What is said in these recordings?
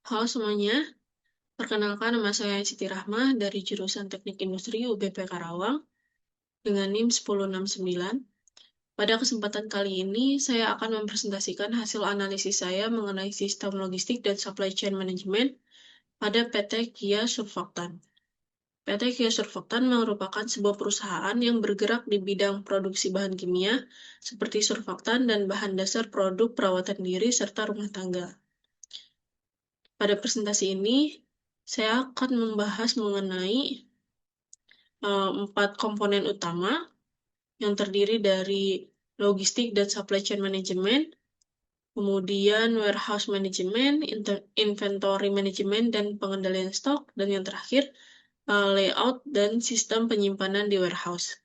Halo semuanya, perkenalkan nama saya Siti Rahmah dari jurusan Teknik Industri UBP Karawang dengan NIM 1069. Pada kesempatan kali ini, saya akan mempresentasikan hasil analisis saya mengenai sistem logistik dan supply chain management pada PT Kia Surfaktan. PT Kia Surfaktan merupakan sebuah perusahaan yang bergerak di bidang produksi bahan kimia seperti surfaktan dan bahan dasar produk perawatan diri serta rumah tangga. Pada presentasi ini, saya akan membahas mengenai 4 komponen utama yang terdiri dari logistik dan supply chain management, kemudian warehouse management, inventory management dan pengendalian stok, dan yang terakhir layout dan sistem penyimpanan di warehouse.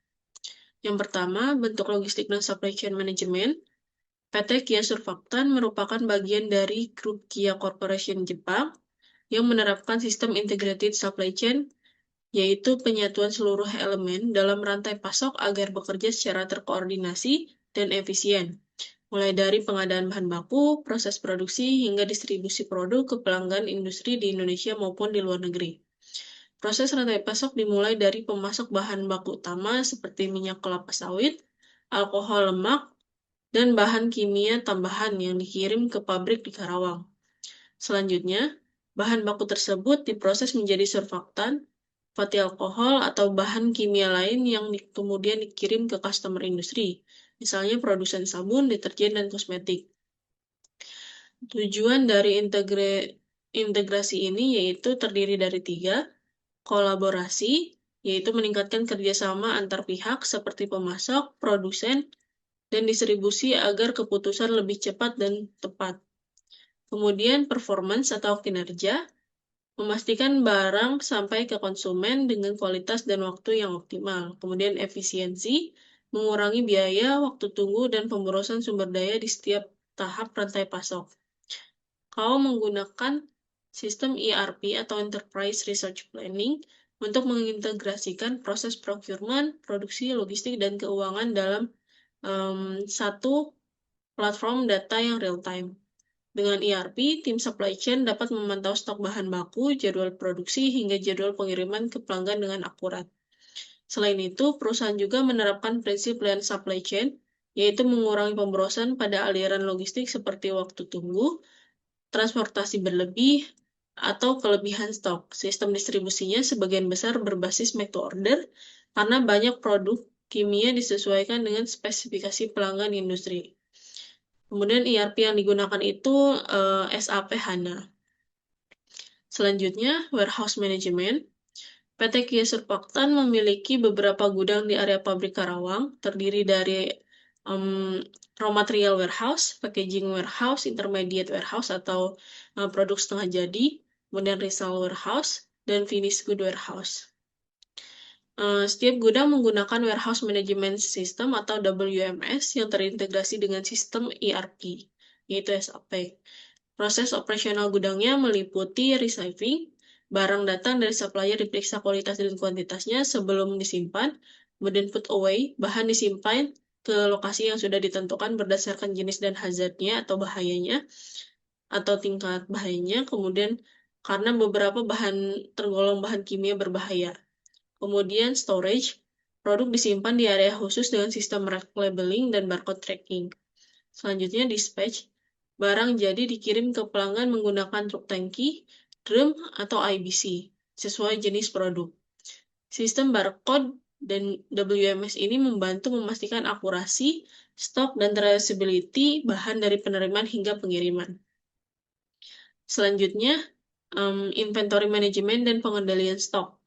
Yang pertama, bentuk logistik dan supply chain management. PT Kia Surfaktan merupakan bagian dari grup Kia Corporation Jepang yang menerapkan sistem integrated supply chain, yaitu penyatuan seluruh elemen dalam rantai pasok agar bekerja secara terkoordinasi dan efisien, mulai dari pengadaan bahan baku, proses produksi, hingga distribusi produk ke pelanggan industri di Indonesia maupun di luar negeri. Proses rantai pasok dimulai dari pemasok bahan baku utama seperti minyak kelapa sawit, alkohol lemak, dan bahan kimia tambahan yang dikirim ke pabrik di Karawang. Selanjutnya, bahan baku tersebut diproses menjadi surfaktan, fatty alkohol, atau bahan kimia lain yang kemudian dikirim ke customer industri, misalnya produsen sabun, deterjen, dan kosmetik. Tujuan dari integrasi ini yaitu terdiri dari 3, kolaborasi, yaitu meningkatkan kerjasama antar pihak seperti pemasok, produsen, dan distribusi agar keputusan lebih cepat dan tepat. Kemudian performance atau kinerja, memastikan barang sampai ke konsumen dengan kualitas dan waktu yang optimal. Kemudian efisiensi, mengurangi biaya, waktu tunggu, dan pemborosan sumber daya di setiap tahap rantai pasok. Kau menggunakan sistem ERP atau Enterprise Research Planning untuk mengintegrasikan proses procurement, produksi, logistik, dan keuangan dalam satu platform data yang real-time. Dengan ERP, tim supply chain dapat memantau stok bahan baku, jadwal produksi, hingga jadwal pengiriman ke pelanggan dengan akurat. Selain itu, perusahaan juga menerapkan prinsip lean supply chain, yaitu mengurangi pemborosan pada aliran logistik seperti waktu tunggu, transportasi berlebih, atau kelebihan stok. Sistem distribusinya sebagian besar berbasis make to order, karena banyak produk kimia disesuaikan dengan spesifikasi pelanggan industri. Kemudian ERP yang digunakan itu SAP HANA. Selanjutnya, warehouse management. PT Kia Surfaktan memiliki beberapa gudang di area pabrik Karawang, terdiri dari raw material warehouse, packaging warehouse, intermediate warehouse atau produk setengah jadi, kemudian resale warehouse, dan finished good warehouse. Setiap gudang menggunakan warehouse management system atau WMS yang terintegrasi dengan sistem ERP, yaitu SAP. Proses operasional gudangnya meliputi receiving, barang datang dari supplier diperiksa kualitas dan kuantitasnya sebelum disimpan, kemudian put away, bahan disimpan ke lokasi yang sudah ditentukan berdasarkan jenis dan hazardnya atau bahayanya, atau tingkat bahayanya, kemudian karena beberapa bahan tergolong bahan kimia berbahaya. Kemudian storage, produk disimpan di area khusus dengan sistem labeling dan barcode tracking. Selanjutnya dispatch, barang jadi dikirim ke pelanggan menggunakan truk tangki, drum, atau IBC, sesuai jenis produk. Sistem barcode dan WMS ini membantu memastikan akurasi, stok, dan traceability bahan dari penerimaan hingga pengiriman. Selanjutnya, inventory management dan pengendalian stok.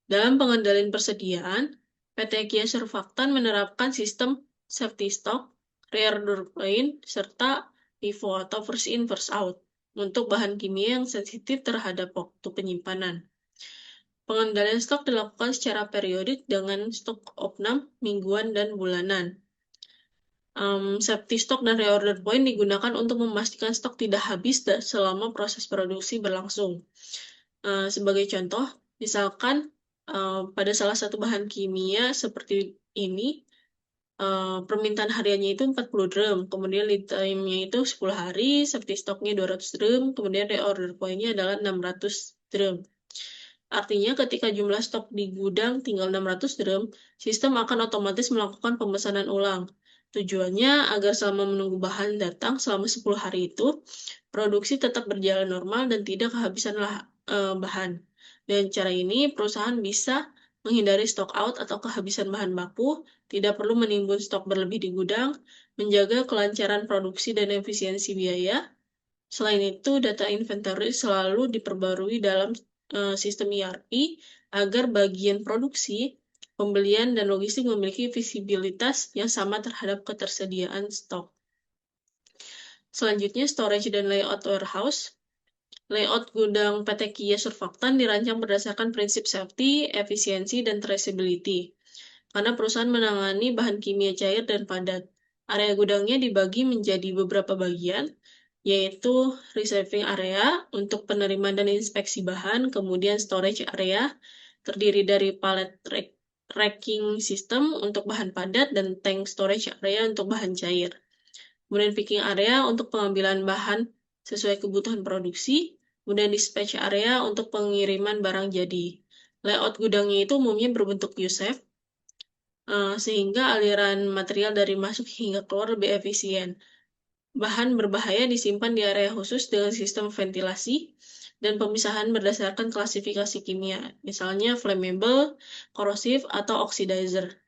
Dalam pengendalian persediaan, PT Kia Surfaktan menerapkan sistem safety stock, reorder point, serta FIFO atau first in first out untuk bahan kimia yang sensitif terhadap waktu penyimpanan. Pengendalian stok dilakukan secara periodik dengan stok opnam, mingguan, dan bulanan. Safety stock dan reorder point digunakan untuk memastikan stok tidak habis selama proses produksi berlangsung. Sebagai contoh, misalkan pada salah satu bahan kimia seperti ini, permintaan hariannya itu 40 drum, kemudian lead time-nya itu 10 hari, safety stock-nya 200 drum, kemudian reorder point-nya adalah 600 drum. Artinya ketika jumlah stok di gudang tinggal 600 drum, sistem akan otomatis melakukan pemesanan ulang. Tujuannya agar selama menunggu bahan datang selama 10 hari itu, produksi tetap berjalan normal dan tidak kehabisan bahan. Dengan cara ini, perusahaan bisa menghindari stock out atau kehabisan bahan baku, tidak perlu menimbun stok berlebih di gudang, menjaga kelancaran produksi dan efisiensi biaya. Selain itu, data inventory selalu diperbarui dalam sistem ERP agar bagian produksi, pembelian, dan logistik memiliki visibilitas yang sama terhadap ketersediaan stok. Selanjutnya, storage dan layout warehouse. Layout gudang PT Kia Surfaktan dirancang berdasarkan prinsip safety, efisiensi, dan traceability. Karena perusahaan menangani bahan kimia cair dan padat. Area gudangnya dibagi menjadi beberapa bagian, yaitu receiving area untuk penerimaan dan inspeksi bahan, kemudian storage area terdiri dari pallet racking system untuk bahan padat dan tank storage area untuk bahan cair. Kemudian picking area untuk pengambilan bahan sesuai kebutuhan produksi, kemudian dispatch area untuk pengiriman barang jadi. Layout gudangnya itu umumnya berbentuk U-shape, sehingga aliran material dari masuk hingga keluar lebih efisien. Bahan berbahaya disimpan di area khusus dengan sistem ventilasi dan pemisahan berdasarkan klasifikasi kimia, misalnya flammable, korosif, atau oxidizer.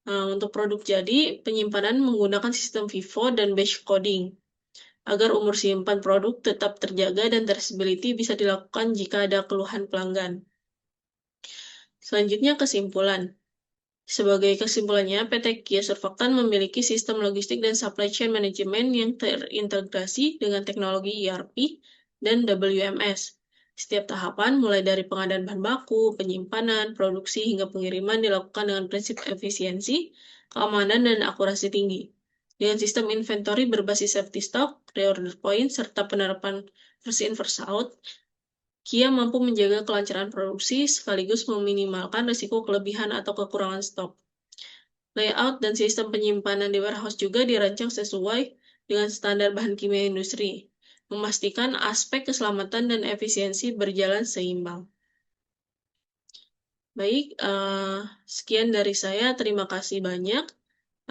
Untuk produk jadi, penyimpanan menggunakan sistem FIFO dan batch coding, agar umur simpan produk tetap terjaga dan traceability bisa dilakukan jika ada keluhan pelanggan. Selanjutnya kesimpulan. Sebagai kesimpulannya, PT Kia Surfaktan memiliki sistem logistik dan supply chain management yang terintegrasi dengan teknologi ERP dan WMS. Setiap tahapan, mulai dari pengadaan bahan baku, penyimpanan, produksi, hingga pengiriman dilakukan dengan prinsip efisiensi, keamanan, dan akurasi tinggi. Dengan sistem inventory berbasis safety stock, reorder point, serta penerapan first in first out, Kia mampu menjaga kelancaran produksi sekaligus meminimalkan risiko kelebihan atau kekurangan stok. Layout dan sistem penyimpanan di warehouse juga dirancang sesuai dengan standar bahan kimia industri, memastikan aspek keselamatan dan efisiensi berjalan seimbang. Baik, sekian dari saya. Terima kasih banyak.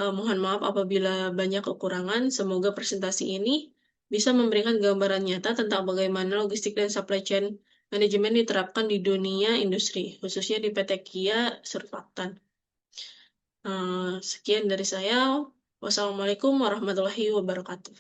Mohon maaf apabila banyak kekurangan. Semoga presentasi ini bisa memberikan gambaran nyata tentang bagaimana logistik dan supply chain manajemen diterapkan di dunia industri, khususnya di PT Kia Surfaktan. Sekian dari saya. Wassalamualaikum warahmatullahi wabarakatuh.